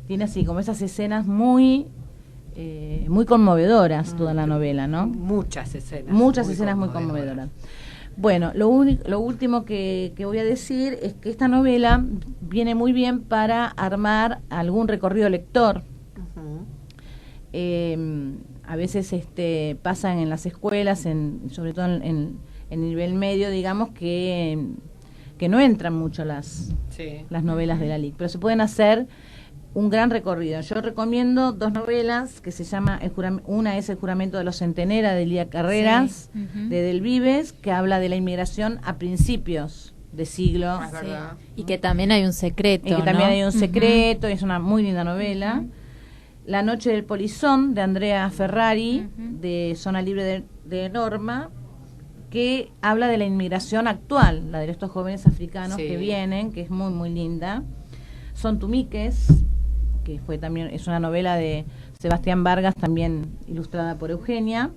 Tiene así como esas escenas muy conmovedoras toda la novela, ¿no? Muchas escenas. Muchas escenas muy conmovedoras. Bueno, lo último que voy a decir es que esta novela viene muy bien para armar algún recorrido lector. A veces pasan en las escuelas, sobre todo en nivel medio, digamos, que no entran mucho las novelas de la LIC, pero se pueden hacer un gran recorrido. Yo recomiendo dos novelas que se llama, una es El juramento de los Centenera de Lía Carreras, de Del Vives, que habla de la inmigración a principios de siglo. Y que también hay un secreto. Y que también ¿no? hay un secreto, es una muy linda novela. La noche del polizón, de Andrea Ferrari, de Zona Libre de Norma, que habla de la inmigración actual, la de estos jóvenes africanos que vienen, que es muy, muy linda. Son Tumiques, que fue también, es una novela de Sebastián Vargas, también ilustrada por Eugenia,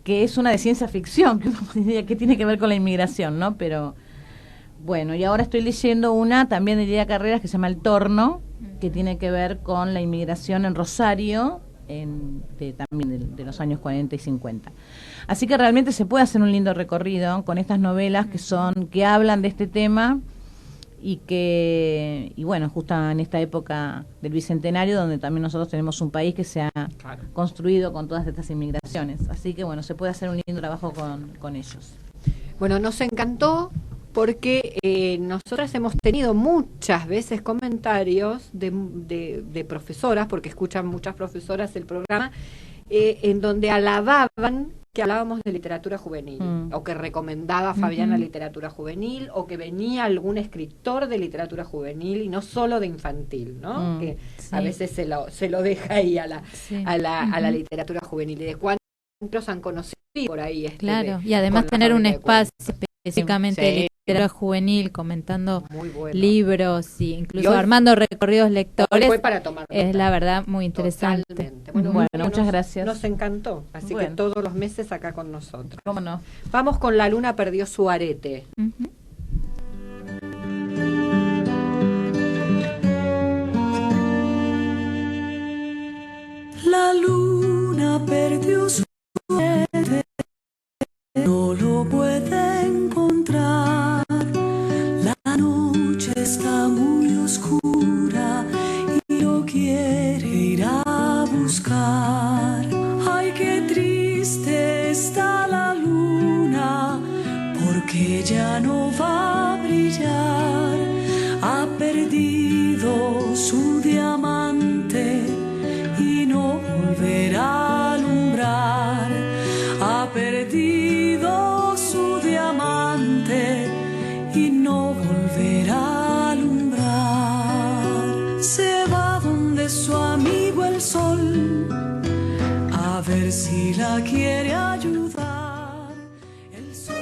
que es una de ciencia ficción, que uno diría que tiene que ver con la inmigración, ¿no? Pero bueno, y ahora estoy leyendo una también de Lidia Carreras que se llama El Torno, que tiene que ver con la inmigración en Rosario, también de los años 40 y 50. Así que realmente se puede hacer un lindo recorrido con estas novelas que hablan de este tema y bueno, justo en esta época del Bicentenario, donde también nosotros tenemos un país que se ha construido con todas estas inmigraciones. Así que bueno, se puede hacer un lindo trabajo con ellos. Bueno, nos encantó porque nosotras hemos tenido muchas veces comentarios de profesoras, porque escuchan muchas profesoras el programa, en donde alababan que hablábamos de literatura juvenil, o que recomendaba Fabiana literatura juvenil, o que venía algún escritor de literatura juvenil y no solo de infantil, ¿no? Que a veces se lo deja ahí a la literatura juvenil. Y de cuántos han conocido por ahí. Claro, y además tener un espacio específicamente de literatura juvenil, comentando libros y incluso hoy, armando recorridos lectores, es la verdad muy interesante. Totalmente. Bueno, muchas gracias. Nos encantó, así que todos los meses acá con nosotros. ¿Cómo no? Vamos con La luna perdió su arete. La luna perdió su arete, no lo puede encontrar. La noche está muy oscura y no quiere ir a buscar. Ay, qué triste está la luna, porque ya no va a brillar. Ha perdido su diamante y no volverá a alumbrar. Ha perdido su diamante y no volverá a alumbrar. Se va donde su amigo el sol, a ver si la quiere ayudar. El sol...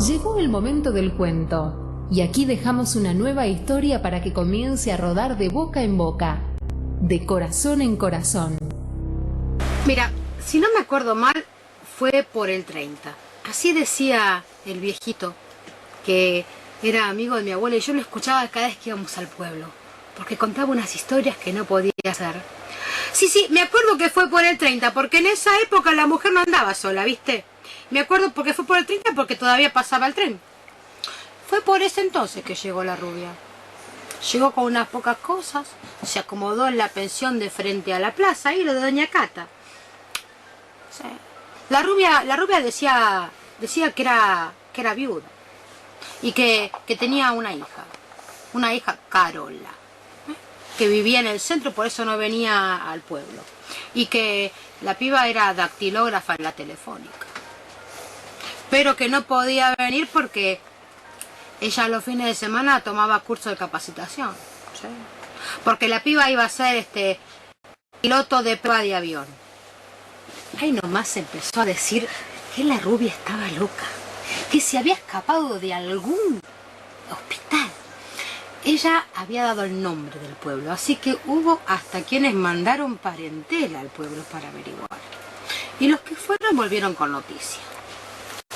Llegó el momento del cuento, y aquí dejamos una nueva historia para que comience a rodar de boca en boca, de corazón en corazón. Mira, si no me acuerdo mal, fue por el 30. Así decía el viejito, que era amigo de mi abuela, y yo lo escuchaba cada vez que íbamos al pueblo, porque contaba unas historias que no podía hacer. Sí, me acuerdo que fue por el 30, porque en esa época la mujer no andaba sola, ¿viste? Me acuerdo porque fue por el 30, porque todavía pasaba el tren. Fue por ese entonces que llegó la rubia. Llegó con unas pocas cosas, se acomodó en la pensión de frente a la plaza, y lo de doña Cata. Sí. La rubia decía que era viuda y que tenía una hija Carola, que vivía en el centro, por eso no venía al pueblo, y que la piba era dactilógrafa en la telefónica, pero que no podía venir porque ella los fines de semana tomaba curso de capacitación, ¿sí? Porque la piba iba a ser piloto de prueba de avión. Ahí nomás empezó a decir que la rubia estaba loca, que se había escapado de algún hospital. Ella había dado el nombre del pueblo, así que hubo hasta quienes mandaron parentela al pueblo para averiguar. Y los que fueron volvieron con noticia.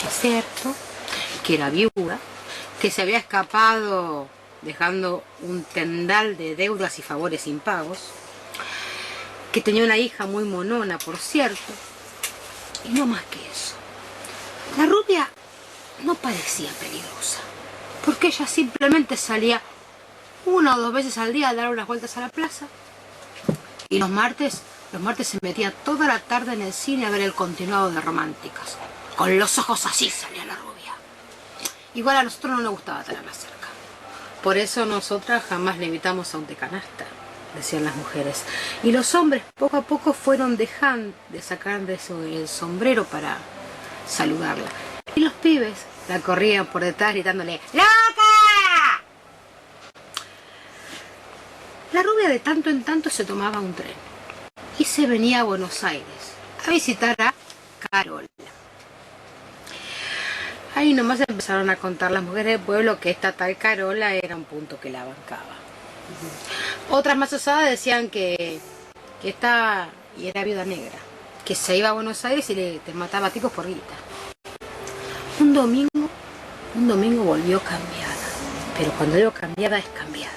Es cierto que era viuda, que se había escapado dejando un tendal de deudas y favores impagos, que tenía una hija muy monona, por cierto, y no más que eso. La rubia no parecía peligrosa, porque ella simplemente salía 1 o 2 veces al día a dar unas vueltas a la plaza, y los martes se metía toda la tarde en el cine a ver el continuado de Románticas. Con los ojos así salía la rubia. Igual a nosotros no nos gustaba tenerla cerca. Por eso nosotras jamás le invitamos a un tecanasta, decían las mujeres. Y los hombres poco a poco fueron dejando de sacar de eso el sombrero para saludarla. Y los pibes la corrían por detrás gritándole ¡Loca! La rubia de tanto en tanto se tomaba un tren y se venía a Buenos Aires a visitar a Carola. Ahí nomás empezaron a contar las mujeres del pueblo que esta tal Carola era un punto que la bancaba. Otras más osadas decían que esta y era viuda negra, que se iba a Buenos Aires y te mataba a tipos por guita. Un domingo volvió cambiada, pero cuando digo cambiada es cambiada.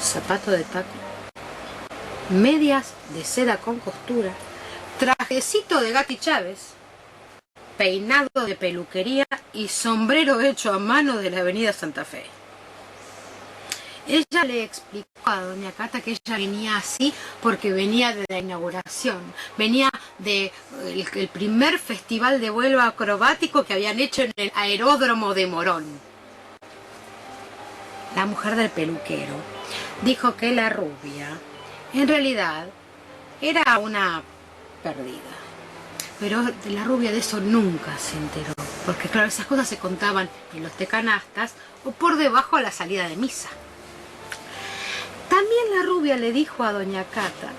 Zapato de taco, medias de seda con costura, trajecito de Gatti Chávez, peinado de peluquería y sombrero hecho a mano de la avenida Santa Fe. Ella le explicó a doña Cata que ella venía así porque venía de la inauguración, venía del primer festival de vuelo acrobático que habían hecho en el aeródromo de Morón. La mujer del peluquero dijo que la rubia en realidad era una perdida. Pero la rubia de eso nunca se enteró, porque claro, esas cosas se contaban en los tecanastas o por debajo a la salida de misa. También la rubia le dijo a doña Cata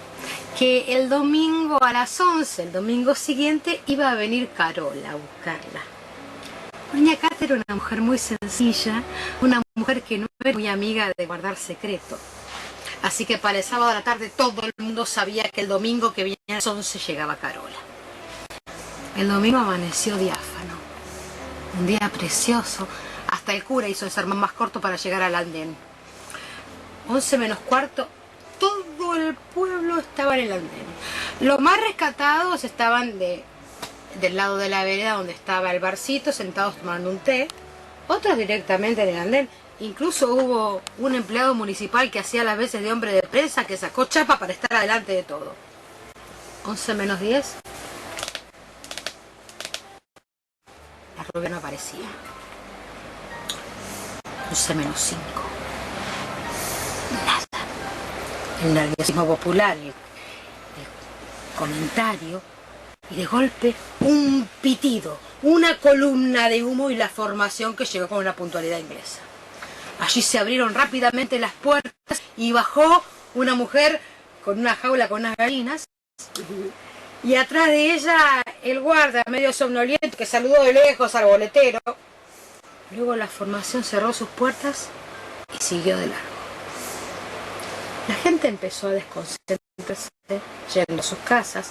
que el domingo a las 11, el domingo siguiente, iba a venir Carola a buscarla. Doña Cata era una mujer muy sencilla, una mujer que no era muy amiga de guardar secreto. Así que para el sábado a la tarde todo el mundo sabía que el domingo que venía a las 11 llegaba Carola. El domingo amaneció diáfano, un día precioso, hasta el cura hizo el sermón más corto para llegar al andén. 11 menos cuarto, todo el pueblo estaba en el andén. Los más rescatados estaban del lado de la vereda donde estaba el barcito, sentados tomando un té, otros directamente en el andén. Incluso hubo un empleado municipal que hacía las veces de hombre de prensa que sacó chapa para estar adelante de todo. 11 menos 10... la rubia no aparecía. 11 menos 5. Nada. El nerviosismo popular, el comentario, y de golpe un pitido, una columna de humo y la formación que llegó con una puntualidad inglesa. Allí se abrieron rápidamente las puertas y bajó una mujer con una jaula con unas gallinas. Y atrás de ella el guarda, medio somnoliento, que saludó de lejos al boletero. Luego la formación cerró sus puertas y siguió de largo. La gente empezó a desconcentrarse, yendo a sus casas,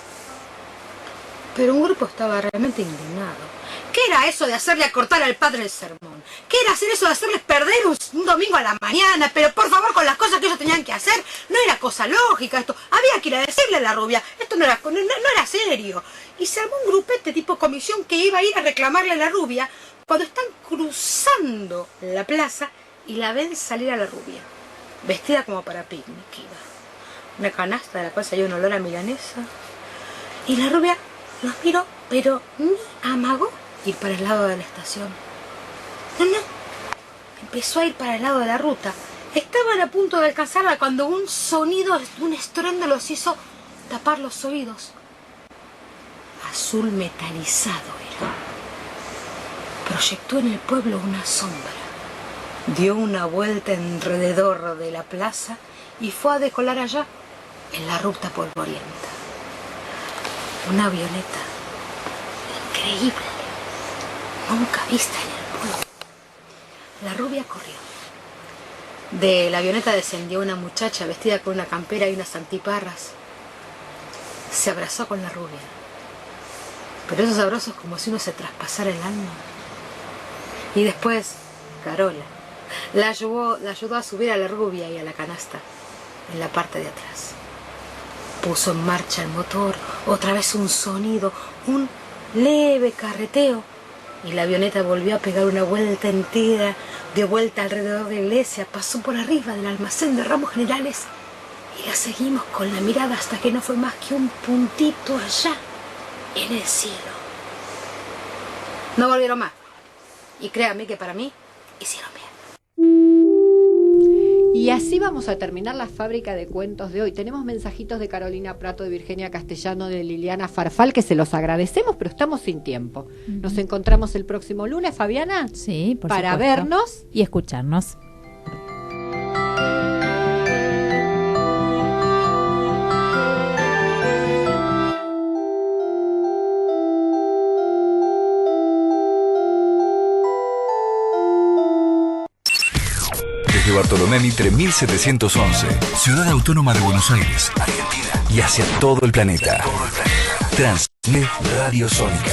pero un grupo estaba realmente indignado. ¿Qué era eso de hacerle acortar al padre el sermón? ¿Qué era hacer eso de hacerles perder un domingo a la mañana? Pero por favor, con las cosas que ellos tenían que hacer, no era cosa lógica esto. Había que ir a decirle a la rubia, esto no era serio. Y se armó un grupete tipo comisión que iba a ir a reclamarle a la rubia cuando están cruzando la plaza y la ven salir a la rubia, vestida como para picnic iba. Una canasta de la cual salió un olor a milanesa. Y la rubia los miró, pero ni amagó ir para el lado de la estación. No, empezó a ir para el lado de la ruta. Estaban a punto de alcanzarla cuando un sonido, un estruendo los hizo tapar los oídos. Azul metalizado era. Proyectó en el pueblo una sombra. Dio una vuelta alrededor de la plaza y fue a decolar allá, en la ruta polvorienta. Una avioneta increíble, nunca vista en el mundo. La rubia corrió. De la avioneta descendió una muchacha vestida con una campera y unas antiparras. Se abrazó con la rubia. Pero esos abrazos como si uno se traspasara el alma. Y después, Carola la ayudó a subir a la rubia y a la canasta en la parte de atrás. Puso en marcha el motor, otra vez un sonido, un leve carreteo, y la avioneta volvió a pegar una vuelta entera, dio vuelta alrededor de la iglesia, pasó por arriba del almacén de ramos generales y la seguimos con la mirada hasta que no fue más que un puntito allá en el cielo. No volvieron más, y créanme que para mí hicieron bien. Y así vamos a terminar la fábrica de cuentos de hoy. Tenemos mensajitos de Carolina Prato, de Virginia Castellano, de Liliana Farfal, que se los agradecemos, pero estamos sin tiempo. Nos encontramos el próximo lunes, Fabiana. Sí, por para supuesto. vernos y escucharnos. Desde Bartolomé Mitre 1711, Ciudad Autónoma de Buenos Aires, Argentina, y hacia todo el planeta. Transnet Radio Sónica.